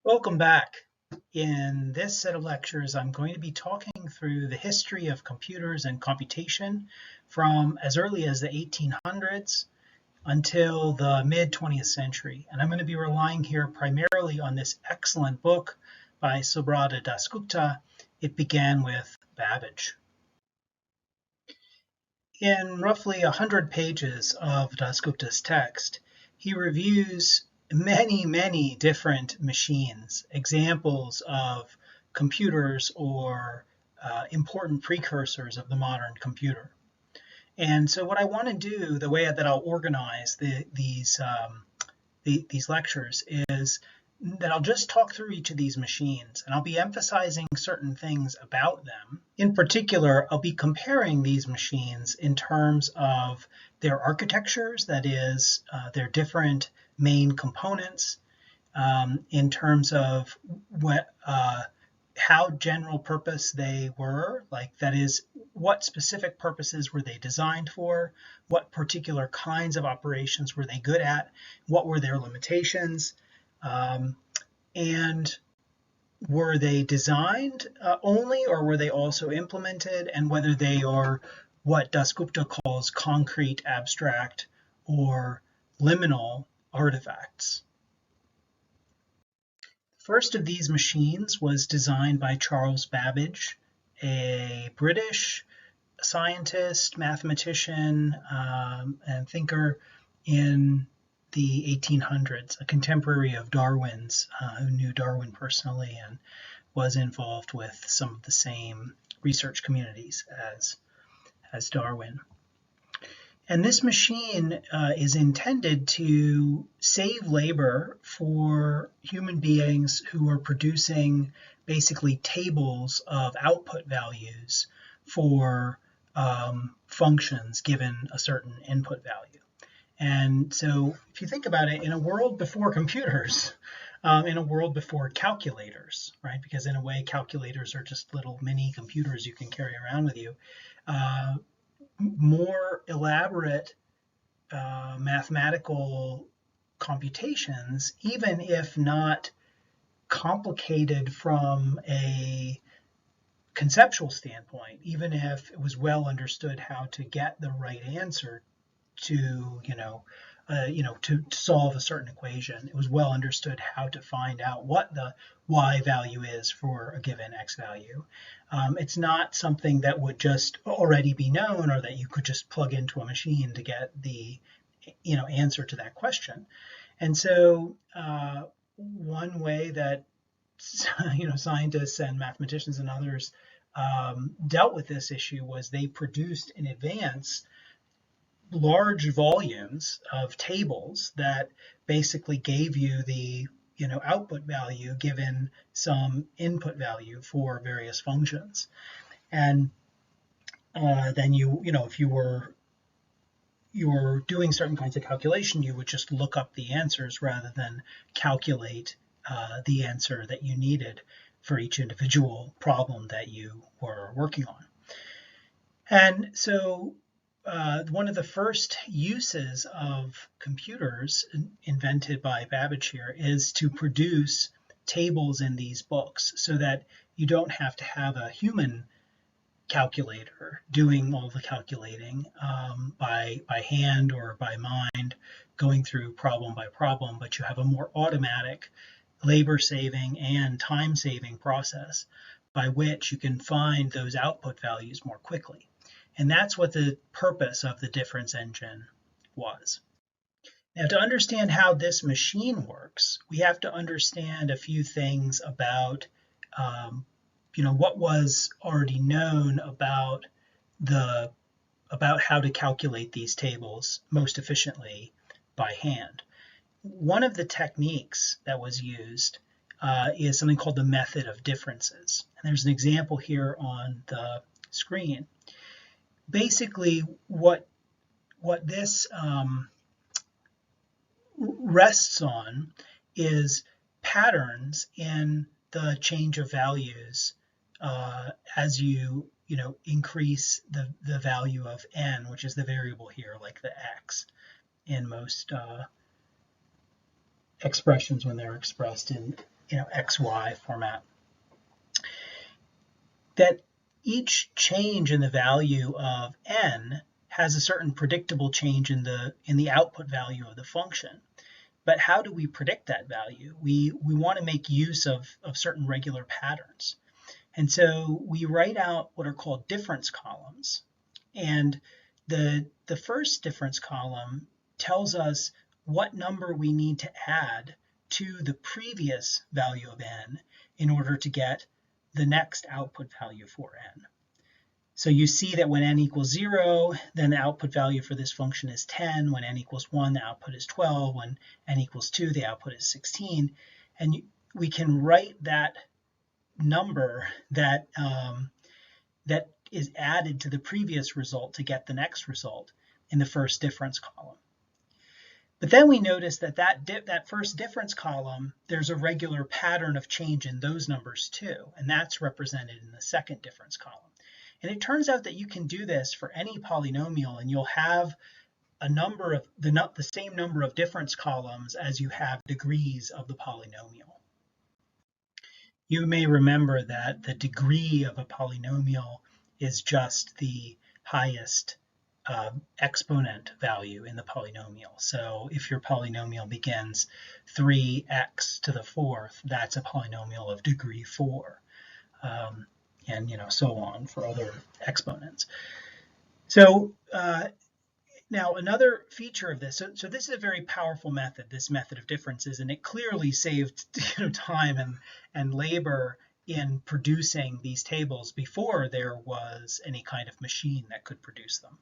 Welcome back. In this set of lectures, I'm going to be talking through the history of computers and computation from as early as the 1800s until the mid-20th century. And I'm going to be relying here primarily on this excellent book by Subrata Dasgupta. It began with Babbage. In roughly 100 pages of Dasgupta's text, he reviews many different machines, examples of computers or important precursors of the modern computer. And so what I want to do, the way that I'll organize these lectures is that I'll just talk through each of these machines, and I'll be emphasizing certain things about them. In particular, I'll be comparing these machines in terms of their architectures, that is, their different main components, in terms of how general purpose they were, like that is, what specific purposes were they designed for, what particular kinds of operations were they good at, what were their limitations, and were they designed only, or were they also implemented, and whether they are what Dasgupta calls concrete, abstract, or liminal artifacts. The first of these machines was designed by Charles Babbage, a British scientist, mathematician, and thinker in the 1800s, a contemporary of Darwin's, who knew Darwin personally and was involved with some of the same research communities as Darwin. And this machine is intended to save labor for human beings who are producing basically tables of output values for functions given a certain input value. And so if you think about it, in a world before computers, in a world before calculators, right? Because in a way, calculators are just little mini computers you can carry around with you. More elaborate mathematical computations, even if not complicated from a conceptual standpoint, even if it was well understood how to get the right answer to to solve a certain equation. It was well understood how to find out what the y value is for a given x value. It's not something that would just already be known, or that you could just plug into a machine to get the answer to that question. And so one way that scientists and mathematicians and others dealt with this issue was they produced in advance large volumes of tables that basically gave you the output value given some input value for various functions. And then if you were doing certain kinds of calculation, you would just look up the answers rather than calculate the answer that you needed for each individual problem that you were working on. And so one of the first uses of computers invented by Babbage here is to produce tables in these books so that you don't have to have a human calculator doing all the calculating by hand or by mind, going through problem by problem, but you have a more automatic, labor-saving and time-saving process by which you can find those output values more quickly. And that's what the purpose of the difference engine was. Now, to understand how this machine works, we have to understand a few things about, what was already known about how to calculate these tables most efficiently by hand. One of the techniques that was used is something called the method of differences. And there's an example here on the screen. Basically, what this rests on is patterns in the change of values as you increase the value of n, which is the variable here, like the x, in most expressions when they're expressed in XY format, that each change in the value of n has a certain predictable change in the output value of the function. But how do we predict that value? We want to make use of certain regular patterns. And so we write out what are called difference columns. And the first difference column tells us what number we need to add to the previous value of n in order to get the next output value for n. So you see that when n equals 0, then the output value for this function is 10. When n equals 1, the output is 12. When n equals 2, the output is 16. And we can write that number that is added to the previous result to get the next result in the first difference column. But then we notice that that first difference column, there's a regular pattern of change in those numbers too, and that's represented in the second difference column. And it turns out that you can do this for any polynomial, and you'll have a number of the same number of difference columns as you have degrees of the polynomial. You may remember that the degree of a polynomial is just the highest exponent value in the polynomial. So if your polynomial begins 3x to the fourth, that's a polynomial of degree 4. And so on for other exponents. So now another feature of this, so this is a very powerful method, this method of differences, and it clearly saved time and labor in producing these tables before there was any kind of machine that could produce them.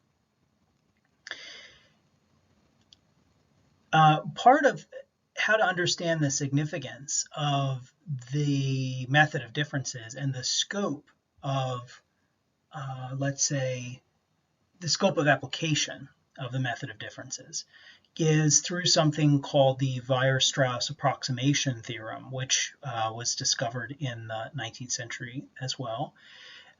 Part of how to understand the significance of the method of differences and the scope of, let's say, the scope of application of the method of differences is through something called the Weierstrass approximation theorem, which was discovered in the 19th century as well.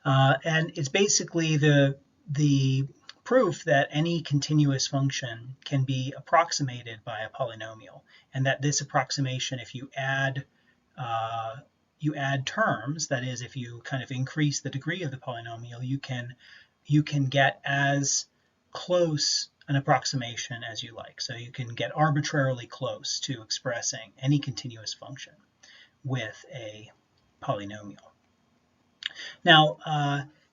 And it's basically the proof that any continuous function can be approximated by a polynomial, and that this approximation, if you add terms, that is, if you kind of increase the degree of the polynomial, you can get as close an approximation as you like. So you can get arbitrarily close to expressing any continuous function with a polynomial. Now,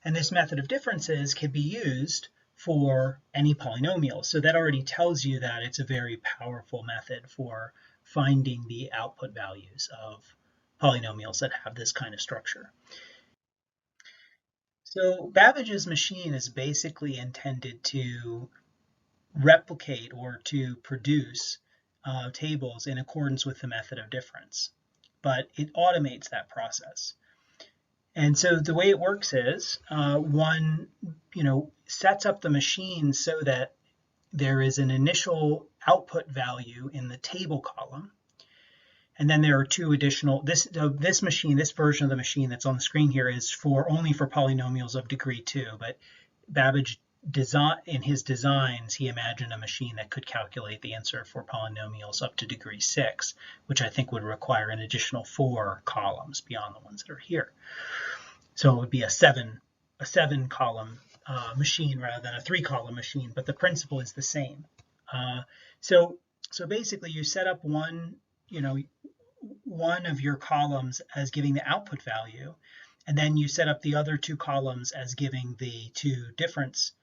and this method of differences can be used for any polynomial. So that already tells you that it's a very powerful method for finding the output values of polynomials that have this kind of structure. So Babbage's machine is basically intended to replicate or to produce tables in accordance with the method of difference, but it automates that process. And so the way it works is one sets up the machine so that there is an initial output value in the table column. And then there are two additional, this version of the machine that's on the screen here is only for polynomials of degree 2, but Babbage in his designs, he imagined a machine that could calculate the answer for polynomials up to degree 6, which I think would require an additional 4 columns beyond the ones that are here. So it would be a 7 column machine rather than a 3 column machine, but the principle is the same. So basically you set up one of your columns as giving the output value, and then you set up the other 2 columns as giving the 2 difference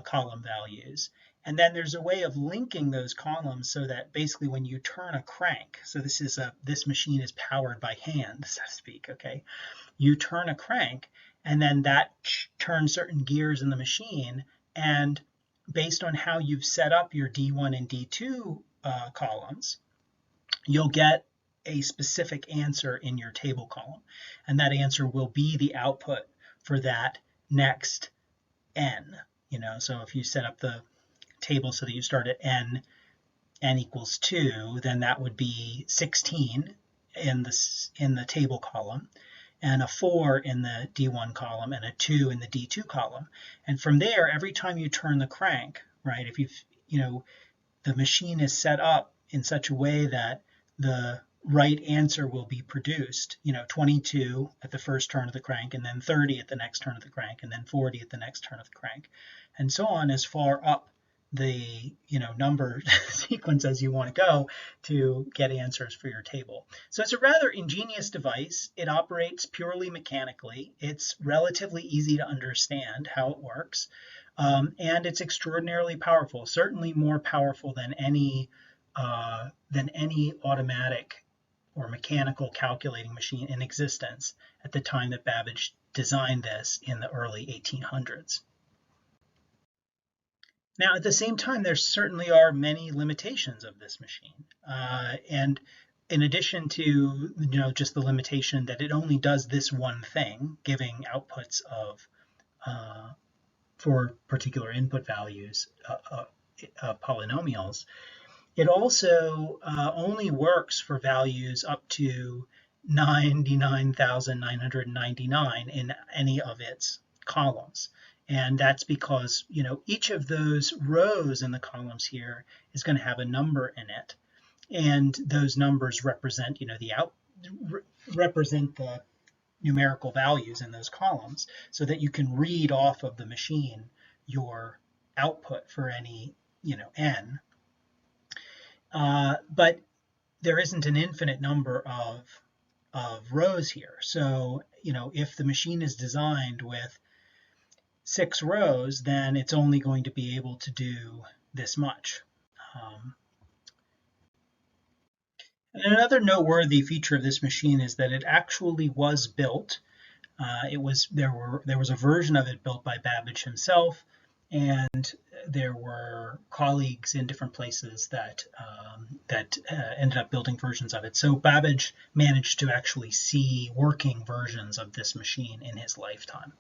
column values. And then there's a way of linking those columns so that basically when you turn a crank, so this machine is powered by hand, so to speak, okay? You turn a crank, and then that turns certain gears in the machine, and based on how you've set up your D1 and D2 columns, you'll get a specific answer in your table column, and that answer will be the output for that next n. So if you set up the table so that you start at n equals 2, then that would be 16 in the table column, and a 4 in the D1 column, and a 2 in the D2 column. And from there, every time you turn the crank, right, if the machine is set up in such a way that the right answer will be produced, 22 at the first turn of the crank, and then 30 at the next turn of the crank, and then 40 at the next turn of the crank, and so on as far up the number sequence as you want to go to get answers for your table. So it's a rather ingenious device. It operates purely mechanically. It's relatively easy to understand how it works, and it's extraordinarily powerful, certainly more powerful than any automatic or mechanical calculating machine in existence at the time that Babbage designed this in the early 1800s. Now, at the same time, there certainly are many limitations of this machine. And in addition to just the limitation that it only does this one thing, giving outputs of for particular input values, polynomials, it also only works for values up to 99,999 in any of its columns. And that's because each of those rows in the columns here is going to have a number in it, and those numbers represent represent the numerical values in those columns, so that you can read off of the machine your output for any n. But there isn't an infinite number of rows here. So if the machine is designed with 6 rows, then it's only going to be able to do this much. And another noteworthy feature of this machine is that it actually was built. There was a version of it built by Babbage himself, and there were colleagues in different places that ended up building versions of it. So Babbage managed to actually see working versions of this machine in his lifetime.